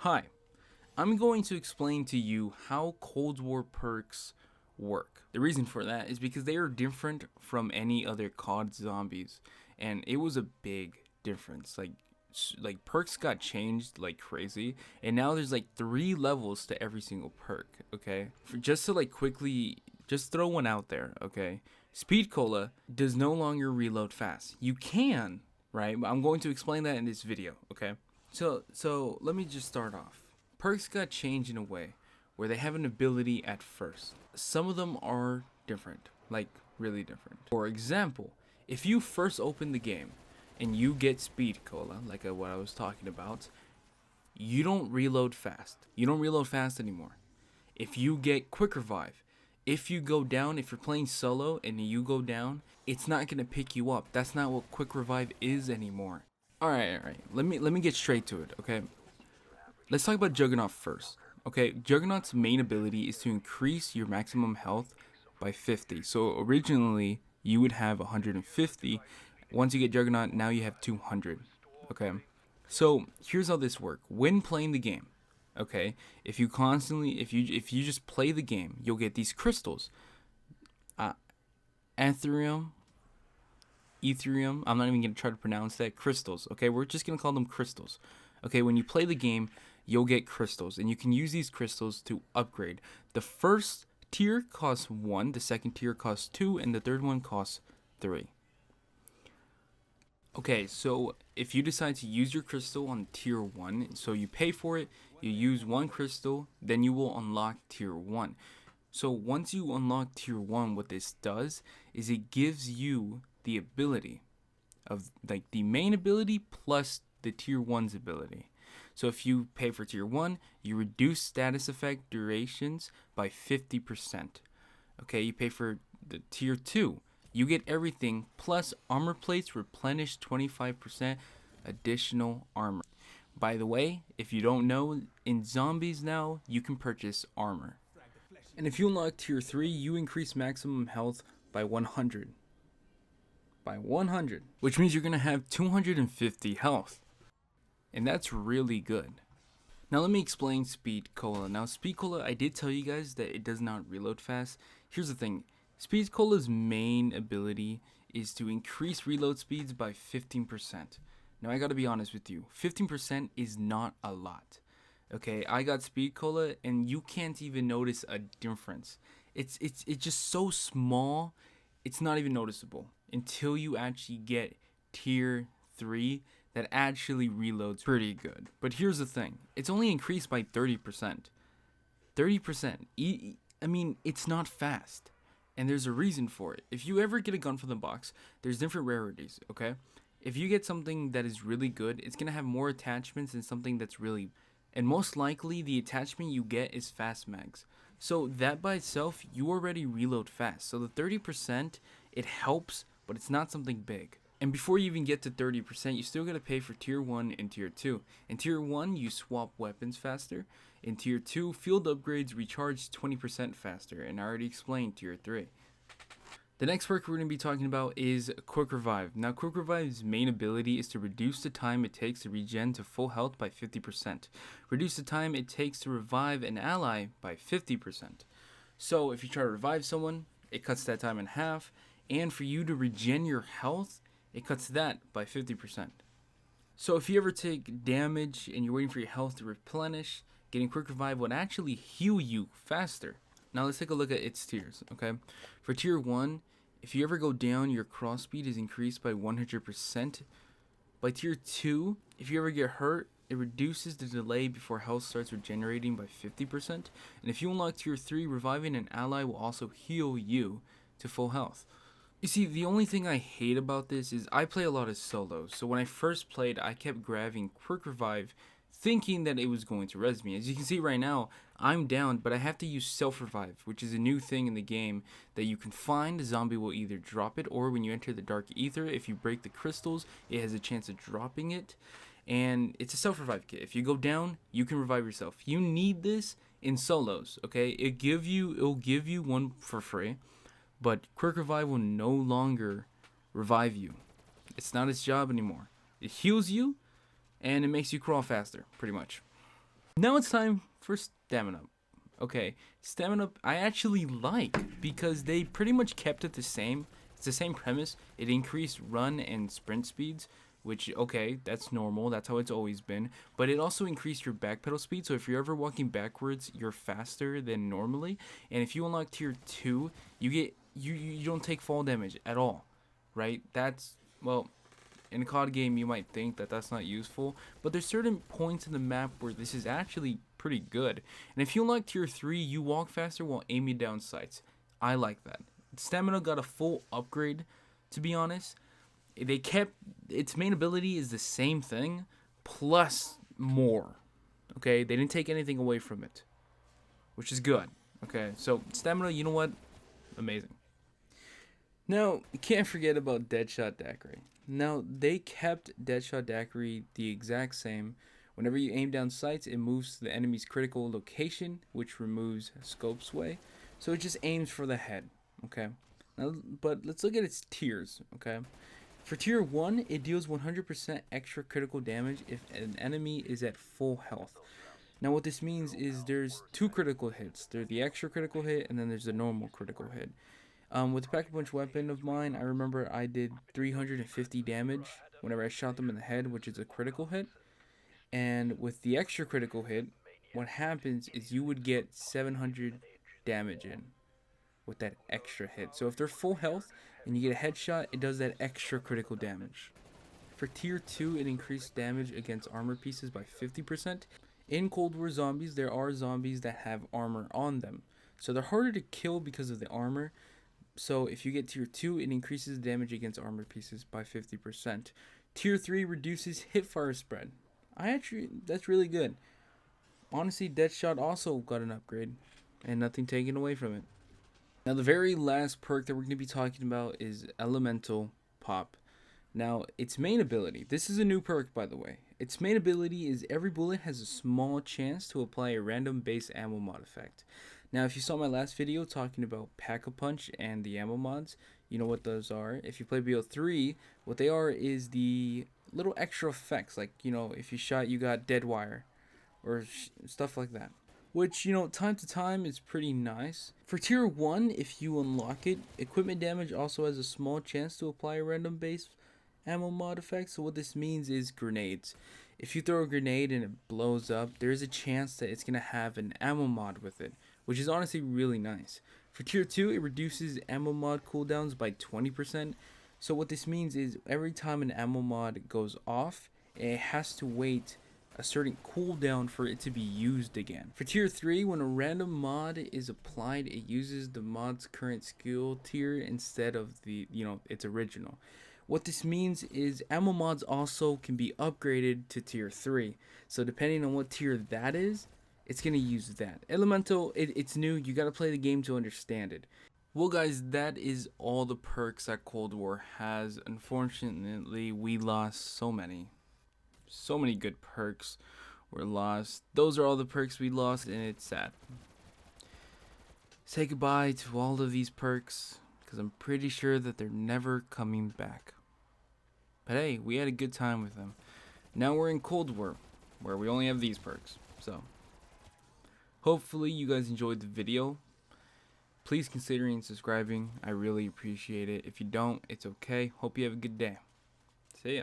Hi, I'm going to explain to you how Cold War perks work. The reason for that is because they are different from any other COD zombies, and it was a big difference. Like perks got changed like crazy, and now there's like 3 levels to every single perk. Okay, just to like quickly just throw one out there. Okay, Speed Cola does no longer reload fast. You can, right? I'm going to explain that in this video. Okay. So let me just start off. Perks got changed in a way where they have an ability at first. Some of them are different, like really different. For example, if you first open the game and you get Speed Cola, like what I was talking about, you don't reload fast. You don't reload fast anymore. If you get Quick Revive, if you go down, if you're playing solo and you go down, it's not gonna pick you up. That's not what Quick Revive is anymore. All right. Let me get straight to it. Okay, let's talk about Juggernaut first. Okay, Juggernaut's main ability is to increase your maximum health by 50. So originally you would have 150. Once you get Juggernaut, now you have 200. Okay, so here's how this works. When playing the game, okay, if you just play the game, you'll get these crystals. Ethereum, I'm not even gonna try to pronounce that. Crystals. Okay, we're just gonna call them crystals. Okay, when you play the game, you'll get crystals, and you can use these crystals to upgrade. The first tier costs 1, the second tier costs 2, and the third one costs 3. Okay, so if you decide to use your crystal on tier 1, so you pay for it, you use 1 crystal, then you will unlock tier 1. So once you unlock tier 1, what this does is it gives you the ability of like the main ability plus the tier 1's ability. So if you pay for tier 1, you reduce status effect durations by 50%. Okay, you pay for the tier 2, you get everything plus armor plates replenish 25% additional armor. By the way, if you don't know, in zombies now you can purchase armor. And if you unlock tier 3, you increase maximum health by 100. Which means you're going to have 250 health. And that's really good. Now let me explain Speed Cola. Now Speed Cola, I did tell you guys that it does not reload fast. Here's the thing. Speed Cola's main ability is to increase reload speeds by 15%. Now I gotta be honest with you, 15% is not a lot. Okay, I got Speed Cola and you can't even notice a difference. It's just so small, it's not even noticeable until you actually get tier 3 that actually reloads pretty good. But here's the thing, it's only increased by 30%. 30%. I mean, it's not fast. And there's a reason for it. If you ever get a gun from the box, there's different rarities, okay? If you get something that is really good, it's going to have more attachments than something that's really... And most likely, the attachment you get is fast mags. So that by itself, you already reload fast. So the 30%, it helps, but it's not something big. And before you even get to 30%, you still gotta pay for tier 1 and tier 2. In tier 1, you swap weapons faster. In tier 2, field upgrades recharge 20% faster. And I already explained tier 3. The next perk we're going to be talking about is Quick Revive. Now, Quick Revive's main ability is to reduce the time it takes to regen to full health by 50%. Reduce the time it takes to revive an ally by 50%. So, if you try to revive someone, it cuts that time in half. And for you to regen your health, it cuts that by 50%. So, if you ever take damage and you're waiting for your health to replenish, getting Quick Revive would actually heal you faster. Now let's take a look at its tiers, okay? For tier 1, if you ever go down, your cross speed is increased by 100%. By tier 2, if you ever get hurt, it reduces the delay before health starts regenerating by 50%. And if you unlock tier 3, reviving an ally will also heal you to full health. You see, the only thing I hate about this is I play a lot of solos. So when I first played, I kept grabbing Quick Revive thinking that it was going to res me. As you can see right now, I'm down, but I have to use self-revive, which is a new thing in the game that you can find. The zombie will either drop it, or when you enter the dark ether, if you break the crystals, it has a chance of dropping it. And it's a self-revive kit. If you go down, you can revive yourself. You need this in solos, okay? It'll give you one for free, but Quick Revive will no longer revive you. It's not its job anymore. It heals you, and it makes you crawl faster, pretty much. Now it's time for stamina. Okay, stamina I actually like because they pretty much kept it the same. It's the same premise. It increased run and sprint speeds, which, okay, that's normal. That's how it's always been. But it also increased your backpedal speed. So if you're ever walking backwards, you're faster than normally. And if you unlock tier 2, you don't take fall damage at all, right? That's, well, in a COD game, you might think that that's not useful, but there's certain points in the map where this is actually pretty good. And if you unlock tier 3, you walk faster while aiming down sights. I like that. Stamina got a full upgrade, to be honest. They kept its main ability is the same thing, plus more. Okay, they didn't take anything away from it, which is good. Okay, so stamina, you know what? Amazing. Now, you can't forget about deadshot daiquiri. Now, they kept deadshot daiquiri the exact same. Whenever you aim down sights, it moves to the enemy's critical location, which removes scope sway. So it just aims for the head, okay? Now, but let's look at its tiers, okay? For tier 1, it deals 100% extra critical damage if an enemy is at full health. Now what this means is there's two critical hits. There's the extra critical hit and then there's the normal critical hit. With the Pack-a-Punch weapon of mine, I remember I did 350 damage whenever I shot them in the head, which is a critical hit. And with the extra critical hit, what happens is you would get 700 damage in with that extra hit. So if they're full health and you get a headshot, it does that extra critical damage. For tier 2, it increased damage against armor pieces by 50%. In Cold War zombies, there are zombies that have armor on them. So they're harder to kill because of the armor. So if you get tier 2, it increases damage against armor pieces by 50%. Tier 3 reduces hipfire spread. That's really good. Honestly, Deadshot also got an upgrade, and nothing taken away from it. Now the very last perk that we're going to be talking about is Elemental Pop. Now, its main ability, this is a new perk by the way. Its main ability is every bullet has a small chance to apply a random base ammo mod effect. Now, if you saw my last video talking about Pack-a-Punch and the ammo mods, you know what those are. If you play BO3, what they are is the little extra effects, like, you know, if you shot, you got dead wire, or stuff like that. Which, you know, time to time is pretty nice. For tier 1, if you unlock it, equipment damage also has a small chance to apply a random base ammo mod effect. So what this means is grenades. If you throw a grenade and it blows up, there's a chance that it's going to have an ammo mod with it, which is honestly really nice. For tier 2, it reduces ammo mod cooldowns by 20%. So what this means is every time an ammo mod goes off, it has to wait a certain cooldown for it to be used again. For tier 3, when a random mod is applied, it uses the mod's current skill tier instead of the, you know, its original. What this means is ammo mods also can be upgraded to tier 3. So depending on what tier that is, it's going to use that. Elemental, it's new. You got to play the game to understand it. Well guys, that is all the perks that Cold War has. Unfortunately, we lost so many. So many good perks were lost. Those are all the perks we lost, and it's sad. Say goodbye to all of these perks, because I'm pretty sure that they're never coming back. But hey, we had a good time with them. Now we're in Cold War, where we only have these perks. So, hopefully you guys enjoyed the video. Please consider subscribing. I really appreciate it. If you don't, it's okay. Hope you have a good day. See ya.